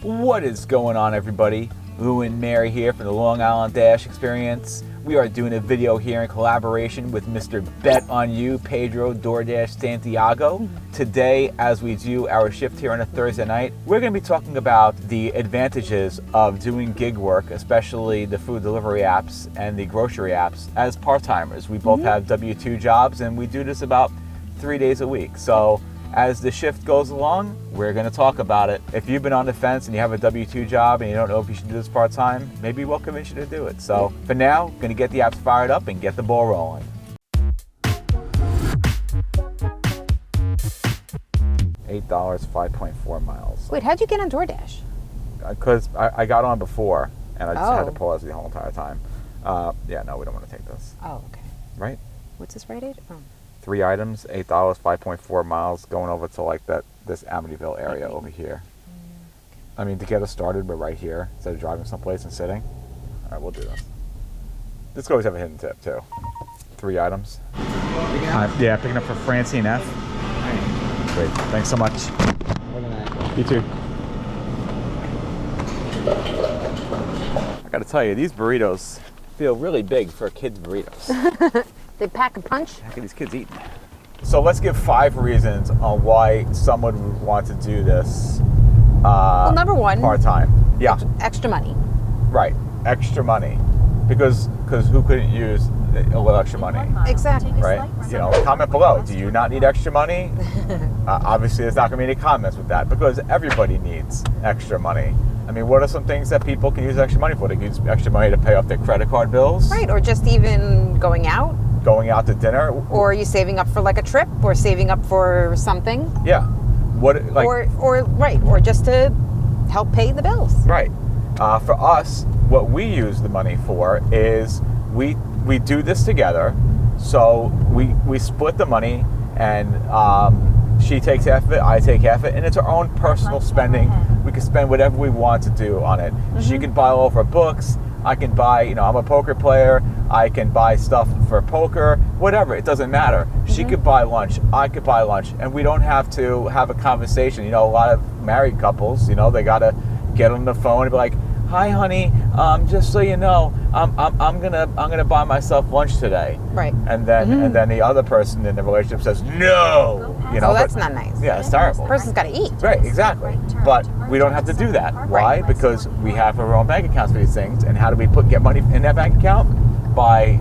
What is going on, everybody? Lou and Mary here from the Long Island Dash Experience. We are doing a video here in collaboration with Mr.BetonYou, Pedro, DoorDash, Santiago. Today, as we do our shift here on a Thursday night, we're going to be talking about the advantages of doing gig work, especially the food delivery apps and the grocery apps, as part-timers. We both have W-2 jobs, and we do this about 3 days a week. So as the shift goes along, we're going to talk about it. If you've been on the fence and you have a W-2 job and you don't know if you should do this part-time, maybe we'll convince you to do it. So for now, going to get the apps fired up and get the ball rolling. $8, 5.4 miles. Wait, how'd you get on DoorDash? Because I got on before and I just had to pause the whole entire time. Yeah, no, we don't want to take this. Oh, okay. Right? What's this rate? Oh. 3 items, $8, 5.4 miles, going over to like this Amityville area over here. I mean, to get us started, we're right here instead of driving someplace and sitting. All right, we'll do this. This could always have a hidden tip too. 3 items. Yeah, picking up for Francine F. Great, thanks so much. You too. I gotta tell you, these burritos feel really big for kids' burritos. They pack a punch? How can these kids eat? So let's give 5 reasons on why someone would want to do this. Well, number one, part-time. Yeah. Extra money. Right. Extra money. Because who couldn't use a little extra money? Exactly. Right? You know, comment below. Do you not need extra money? Obviously, there's not going to be any comments with that because everybody needs extra money. I mean, what are some things that people can use extra money for? They can use extra money to pay off their credit card bills. Right, or just even going out. Going out to dinner. Or are you saving up for like a trip or saving up for something? Yeah. What like or just to help pay the bills. Right. For us, what we use the money for is we do this together. So we split the money, and she takes half of it, I take half of it, and it's our own personal spending. We can spend whatever we want to do on it. She can buy all of her books. I can buy, I'm a poker player. I can buy stuff for poker, whatever. It doesn't matter. She could buy lunch. I could buy lunch, and we don't have to have a conversation. A lot of married couples, they gotta get on the phone and be like, "Hi, honey. Just so you know, I'm gonna buy myself lunch today." Right. And then the other person in the relationship says no. Oh, that's not nice. Yeah, it's terrible. The person's got to eat. Right, exactly. But we don't have to do that. Why? Because we have our own bank accounts for these things. And how do we get money in that bank account? By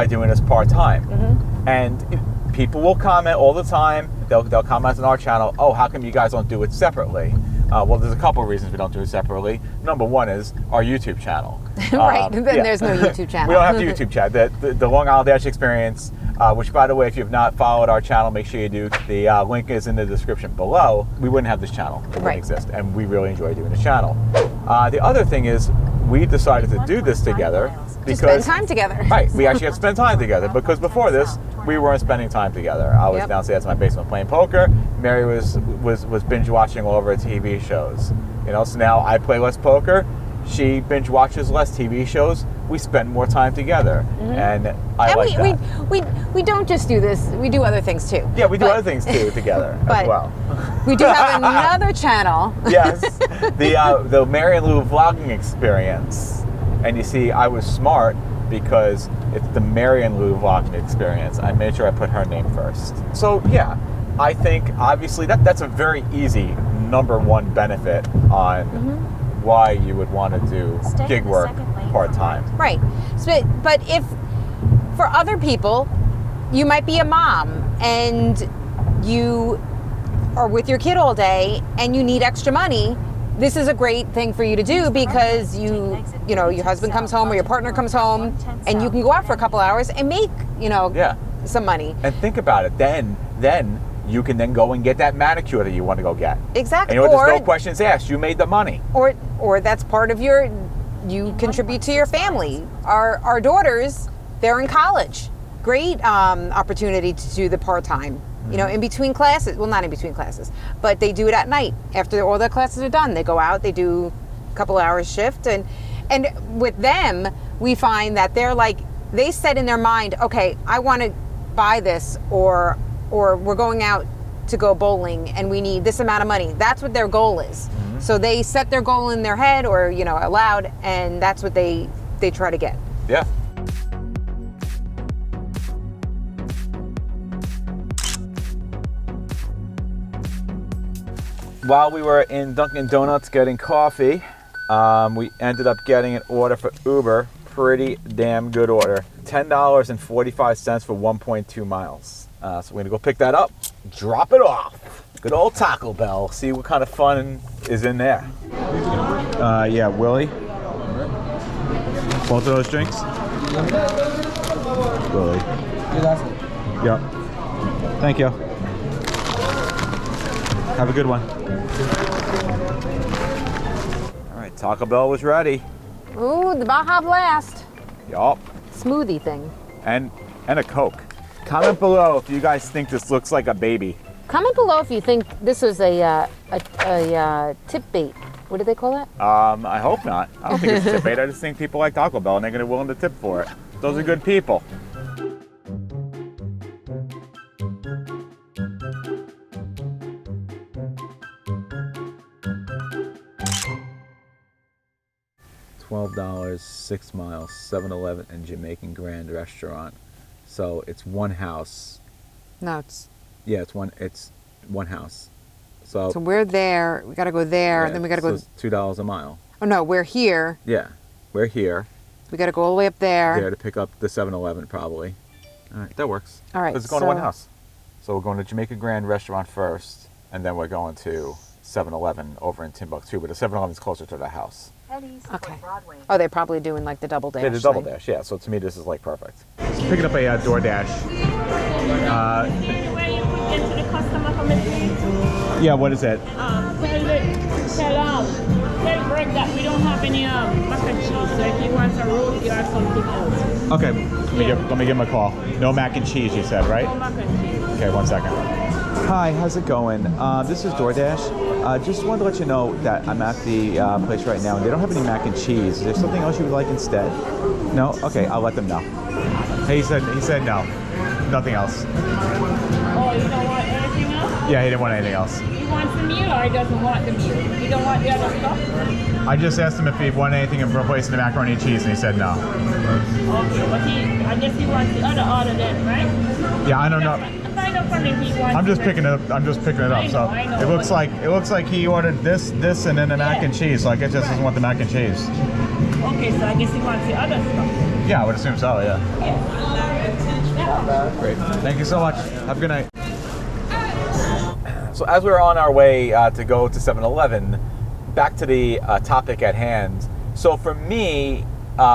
doing this part-time. And people will comment all the time. They'll comment on our channel, "Oh, how come you guys don't do it separately?" Well, there's a couple of reasons we don't do it separately. Number one is our YouTube channel. Right, then there's no YouTube channel. We don't have the YouTube channel. The Long Island Dash Experience, which, by the way, if you have not followed our channel, make sure you do. The link is in the description below. We wouldn't have this channel. It wouldn't exist, and we really enjoy doing the channel. The other thing is we decided to do this together because... To spend time together. Right, we actually have to spend time together because before this, we weren't spending time together. I was downstairs in my basement playing poker. Mary was binge watching all of her TV shows. So now I play less poker. She binge watches less TV shows. We spend more time together, and I like that. We don't just do this. We do other things too. Yeah, we do other things too together as well. We do have another channel. Yes, the Mary and Lou vlogging experience. And you see, I was smart because it's the Mary and Lou vlogging experience. I made sure I put her name first. So yeah, I think obviously that's a very easy number one benefit on why you would want to do gig work part-time. Right. So, but if for other people, you might be a mom and you are with your kid all day and you need extra money, this is a great thing for you to do because your husband comes home or your partner comes home and you can go out for a couple hours and make, some money. And think about it. Then you can then go and get that manicure that you want to go get. Exactly. And there's no questions asked. You made the money. Or that's part of you contribute to your family. Our daughters, they're in college. Great opportunity to do the part-time. In between classes. Well, not in between classes, but they do it at night. After all their classes are done, they go out, they do a couple hours shift. And with them, we find that they set in their mind, okay, I want to buy this, or we're going out to go bowling and we need this amount of money. That's what their goal is. So they set their goal in their head or, aloud, and that's what they try to get. Yeah. While we were in Dunkin' Donuts getting coffee, we ended up getting an order for Uber. Pretty damn good order. $10.45 for 1.2 miles. So we're gonna go pick that up, drop it off. Good old Taco Bell. See what kind of fun is in there. Yeah, Willie. Both of those drinks? Willie. Yep. Thank you. Have a good one. All right, Taco Bell was ready. Ooh, the Baja Blast. Yup. Smoothie thing. And a Coke. Comment below if you guys think this looks like a baby. Comment below if you think this was a tip bait. What do they call that? I hope not. I don't think it's a tip bait. I just think people like Taco Bell and they're gonna be willing to tip for it. Those are good people. $12, 6 miles, 7-Eleven and Jamaican Grand Restaurant. So it's one house. No, it's one house. So we're there. We gotta go there, and then we gotta go. It's $2 a mile. Oh no, we're here. Yeah, we're here. We gotta go all the way up there. There to pick up the 7-Eleven probably. All right, that works. All right, because it's going to one house. So we're going to Jamaica Grand Restaurant first, and then we're going to 7-Eleven over in Timbuktu. But the 7-Eleven's closer to the house. Okay. Oh, they're probably doing like the double dash. They did double dash, yeah. So to me, this is like perfect. Picking up a DoorDash. Where you could get to the customer from the street? Yeah, what is it? Tell Greg that we don't have any mac and cheese, so if he wants a roti or something else. Okay, let me give him a call. No mac and cheese, you said, right? No mac and cheese. Okay, 1 second. Hi, how's it going? This is DoorDash. Just wanted to let you know that I'm at the place right now and they don't have any mac and cheese. Is there something else you would like instead? No? Okay, I'll let them know. He said no. Nothing else. Oh, you don't want anything else? Yeah, he didn't want anything else. He wants the meal or he doesn't want the meal? You don't want the other stuff? I just asked him if he wanted anything in replacing the macaroni and cheese and he said no. Okay, but I guess he wants the other order then, right? Yeah, I don't know. Find out from him if he wants. I'm just picking it up. I know, it looks like he ordered this, and then the mac and cheese. So I guess just doesn't want the mac and cheese. Okay, so I guess he wants the other stuff. Yeah, I would assume so. Yeah. Yeah. Great. Thank you so much. Have a good night. So as we're on our way to go to 7-Eleven, back to the topic at hand. So for me,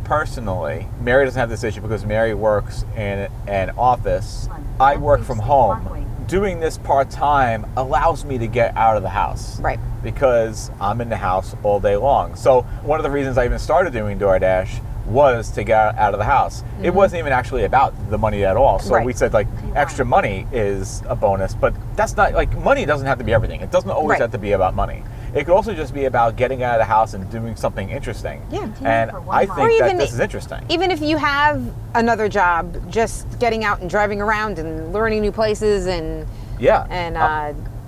personally, Mary doesn't have this issue because Mary works in an office. I work from home. Doing this part-time allows me to get out of the house. Right. Because I'm in the house all day long. So one of the reasons I even started doing DoorDash was to get out of the house. Mm-hmm. It wasn't even actually about the money at all. So we said like extra money is a bonus, but that's not like money doesn't have to be everything. It doesn't always have to be about money. It could also just be about getting out of the house and doing something interesting. Yeah. And I think that this is interesting. Even if you have another job, just getting out and driving around and learning new places and yeah,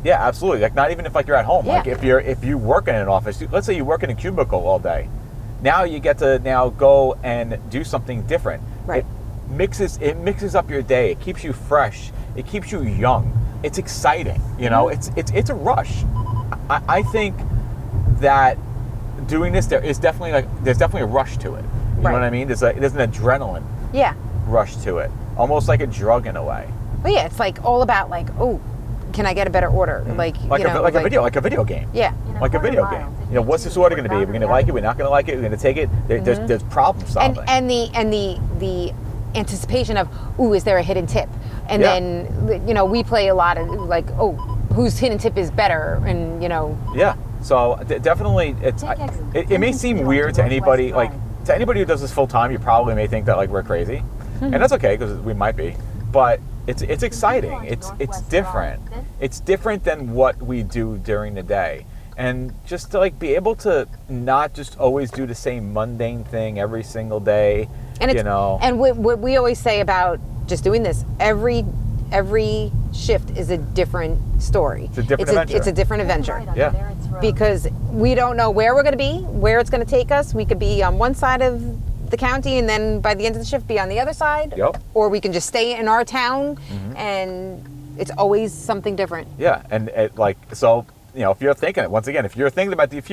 absolutely. Like not even if like you're at home. Yeah. Like if you work in an office, let's say you work in a cubicle all day. Now you get to go and do something different. Right. It mixes up your day. It keeps you fresh. It keeps you young. It's exciting. You know, it's a rush. I think that doing this there's definitely a rush to it. You know what I mean? There's an adrenaline rush to it. Almost like a drug in a way. Well, yeah, it's like all about like, oh, can I get a better order? Mm-hmm. Like a video game. Yeah. Like a video game. You know, what's this order going to be? We're going to like it. We're not going to like it. We're going to take it. There's problem solving. And the anticipation of, ooh, is there a hidden tip? And then we play a lot of like, oh, whose hidden tip is better? And Yeah. So definitely, it may seem weird to anybody who does this full time. You probably may think that like we're crazy, and that's okay because we might be. But it's exciting. It's different. It's different than what we do during the day. And just to like be able to not just always do the same mundane thing every single day, and what we always say about just doing this, every every shift is a different story. It's a different adventure. It's a different adventure. Yeah. Because we don't know where we're going to be, where it's going to take us. We could be on one side of the county and then by the end of the shift be on the other side. Yep. Or we can just stay in our town and it's always something different. Yeah, and so, you know, if you're thinking, once again, if you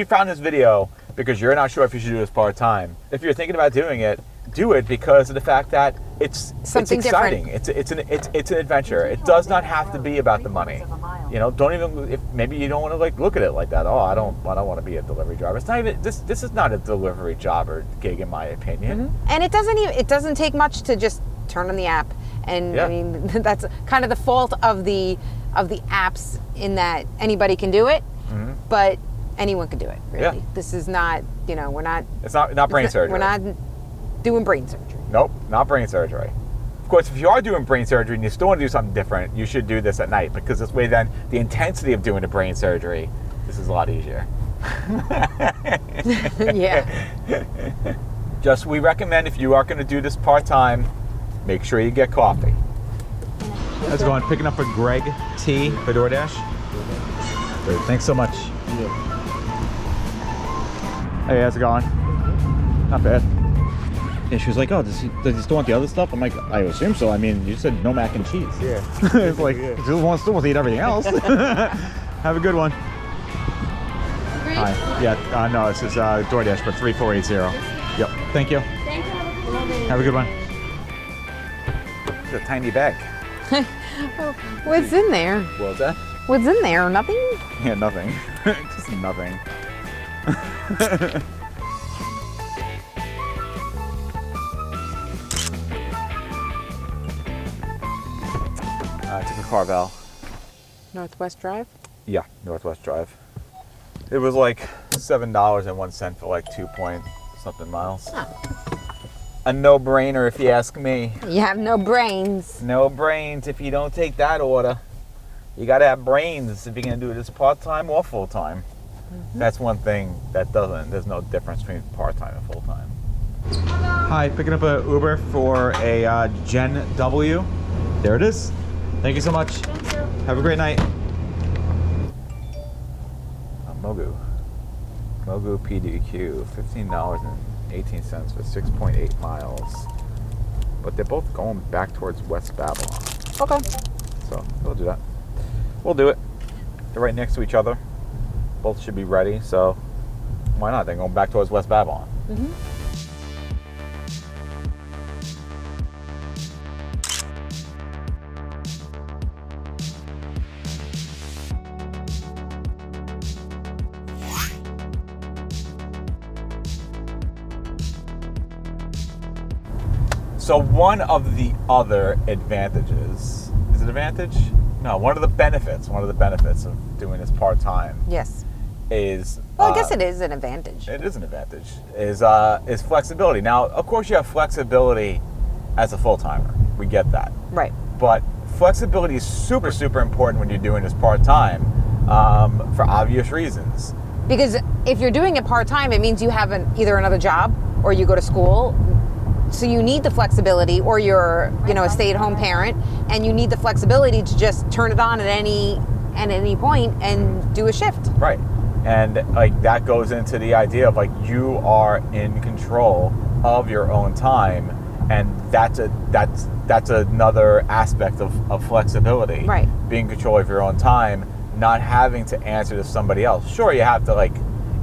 found this video because you're not sure if you should do this part-time, if you're thinking about doing it, do it because of the fact that it's exciting. It's an adventure. It does not have to be about the money. You know, don't even, if maybe you don't want to like look at it like that. Oh, I don't want to be a delivery driver. It's not even this is not a delivery job or gig in my opinion. And it doesn't take much to just turn on the app. And I mean, that's kind of the fault of the apps in that anybody can do it, but anyone can do it. Really, this is not. You know, we're not. It's not brain surgery. We're not doing brain surgery. Nope, not brain surgery. Of course, if you are doing brain surgery and you still want to do something different, you should do this at night because this way, then the intensity of doing the brain surgery, this is a lot easier. Yeah. Just we recommend if you are going to do this part-time, make sure you get coffee. How's it going? Picking up a Greg tea for DoorDash? Great, thanks so much. Hey, how's it going? Not bad. And she was like, oh, does he still want the other stuff? I'm like, I assume so. I mean, you said no mac and cheese. Yeah. It's like, still wants to eat everything else. Have a good one. Hi. Yeah, no, this is DoorDash for 3480. Yep, thank you. Thank you. Have a good one. It's a tiny bag. What's in there? What was that? What's in there? Nothing? Yeah, nothing. Just nothing. I took a Carvel. Northwest Drive? Yeah, Northwest Drive. It was like $7.01 for like 2-point-something miles. Huh. A no-brainer if you ask me. You have no brains. No brains if you don't take that order. You gotta have brains if you're gonna do this part-time or full-time. That's one thing that there's no difference between part-time and full-time. Hi, picking up a Uber for a Gen W. There it is. Thank you so much. Thank you. Have a great night. Mogu PDQ, $15.18 for 6.8 miles. But they're both going back towards West Babylon. Okay. So we'll do that. We'll do it. They're right next to each other. Both should be ready, so why not? They're going back towards West Babylon. So one of the other advantages, is it advantage? No, one of the benefits of doing this part-time Yes. is... Well, I guess it is an advantage. It is an advantage, is flexibility. Now, of course you have flexibility as a full-timer. We get that. Right. But flexibility is super, super important when you're doing this part-time for obvious reasons. Because if you're doing it part-time, it means you have either another job or you go to school. So you need the flexibility, or you're, a stay-at-home parent, and you need the flexibility to just turn it on at any point and do a shift. Right. And like that goes into the idea of like you are in control of your own time, and that's another aspect of flexibility. Right. Being in control of your own time, not having to answer to somebody else. Sure, you have to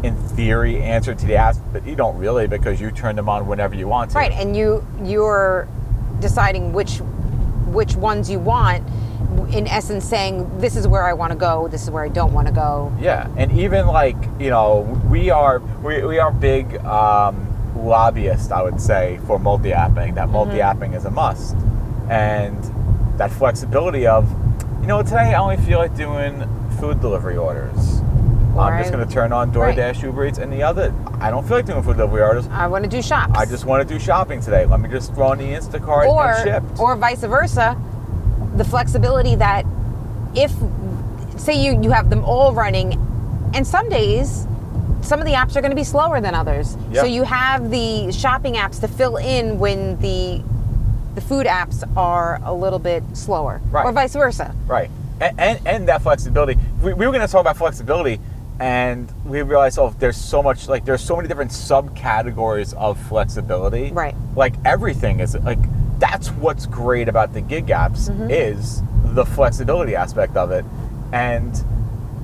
in theory answer to the ask, but you don't really because you turn them on whenever you want to. Right, and you're deciding which ones you want, in essence saying this is where I want to go, this is where I don't want to go. Yeah, and even we are big lobbyists, I would say, for multi-apping. That multi-apping is a must, and that flexibility of, today I only feel like doing food delivery orders. I'm just going to turn on DoorDash, Uber Eats, and the other, I don't feel like doing food delivery orders. I want to do shops. I just want to do shopping today. Let me just throw on the Instacart and ship. Or vice versa, the flexibility that if, say you have them all running, and some days, some of the apps are going to be slower than others. Yep. So you have the shopping apps to fill in when the the food apps are a little bit slower, Right. or vice versa. Right. And that flexibility. We were going to talk about flexibility, and we realized, there's so much, like, there's so many different subcategories of flexibility. Right. Like, everything is, like, that's what's great about the gig apps is the flexibility aspect of it. And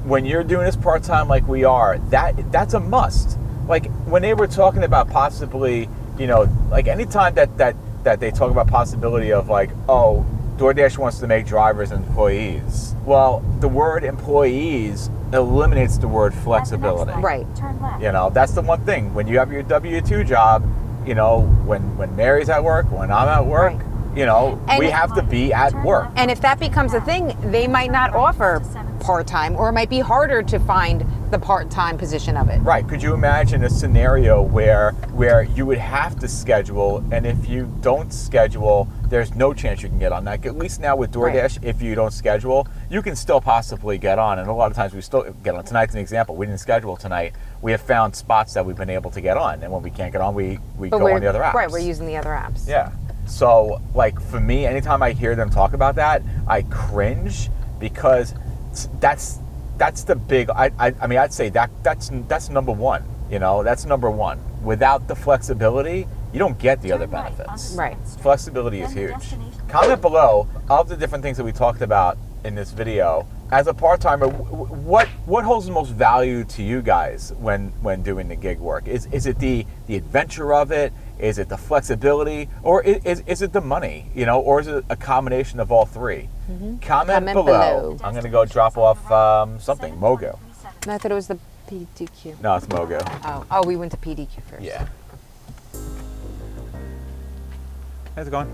when you're doing this part-time like we are, that's a must. Like, when they were talking about possibly, like, anytime that they talk about possibility of, like, DoorDash wants to make drivers employees. Well, the word employees eliminates the word flexibility. Right. Turn left. That's the one thing. When you have your W-2 job, when Mary's at work, when I'm at work, Right. we have to be at work. And if that becomes a thing, they might not offer part-time, or it might be harder to find the part-time position of it. Right. Could you imagine a scenario where you would have to schedule, and if you don't schedule, there's no chance you can get on that? At least now with DoorDash, if you don't schedule, you can still possibly get on. And a lot of times we still get on. Tonight's an example. We didn't schedule tonight. We have found spots that we've been able to get on. And when we can't get on, we go on the other apps. Right, we're using the other apps. Yeah. So, like, for me, anytime I hear them talk about that, I cringe, because that's the big. I mean, I'd say that's number one. That's number one. Without the flexibility, you don't get the other benefits. Right. Flexibility is huge. Comment below of the different things that we talked about in this video. As a part-timer, what holds the most value to you guys when doing the gig work? Is it the adventure of it? Is it the flexibility? Or is it the money? Or is it a combination of all three? Comment below. I'm going to go drop off something. Mogo. And I thought it was the PDQ. No, it's Mogo. Oh, we went to PDQ first. Yeah. How's it going?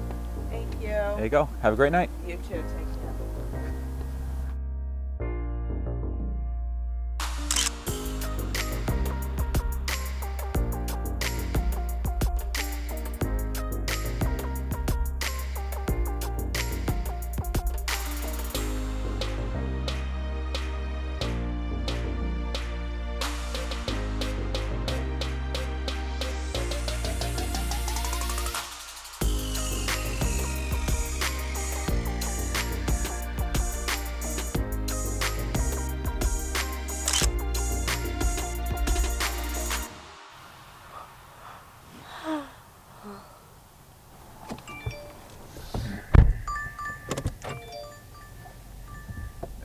Thank you. There you go. Have a great night. You too. Take care.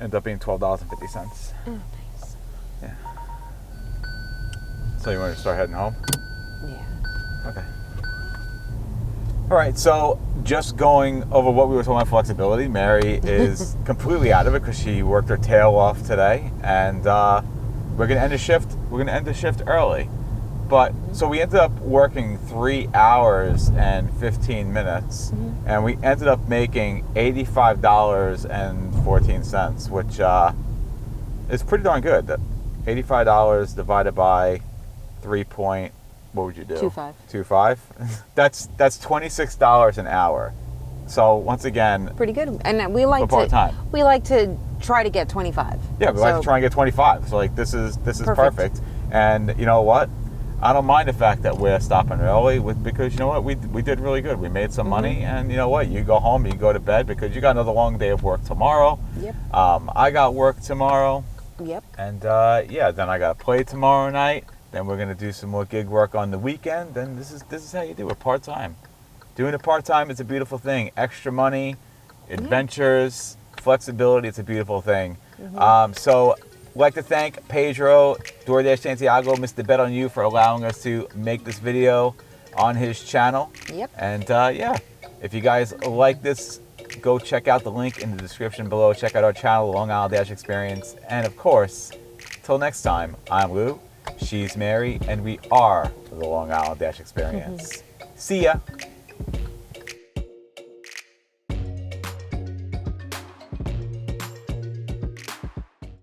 Ended up being $12.50. Oh, nice. Yeah. So you want to start heading home? Yeah. Okay. All right, so just going over what we were talking about flexibility, Mary is completely out of it because she worked her tail off today, and we're going to end the shift. We're going to end the shift early. But so we ended up working 3 hours and 15 minutes, and we ended up making $85.14, which is pretty darn good. $85 divided by 3 point, what would you do? 2.5. 2.5. That's $26 an hour. So once again, Pretty good. And we like for part-time. We like to try to get 25. Yeah, we like to try and get 25. So like this is perfect. And you know what? I don't mind the fact that we're stopping early because you know what? We did really good. We made some money, and you know what? You go home, you go to bed because you got another long day of work tomorrow. Yep. I got work tomorrow. Yep. And then I got to play tomorrow night. Then we're gonna do some more gig work on the weekend. Then this is how you do it, part-time. Doing it part-time is a beautiful thing. Extra money, adventures, flexibility. It's a beautiful thing. So. I'd like to thank Pedro, DoorDash Santiago, Mr.BetonYou for allowing us to make this video on his channel. Yep. And if you guys like this, go check out the link in the description below. Check out our channel, Long Island Dash Experience. And of course, till next time, I'm Lou, she's Mary, and we are the Long Island Dash Experience. See ya.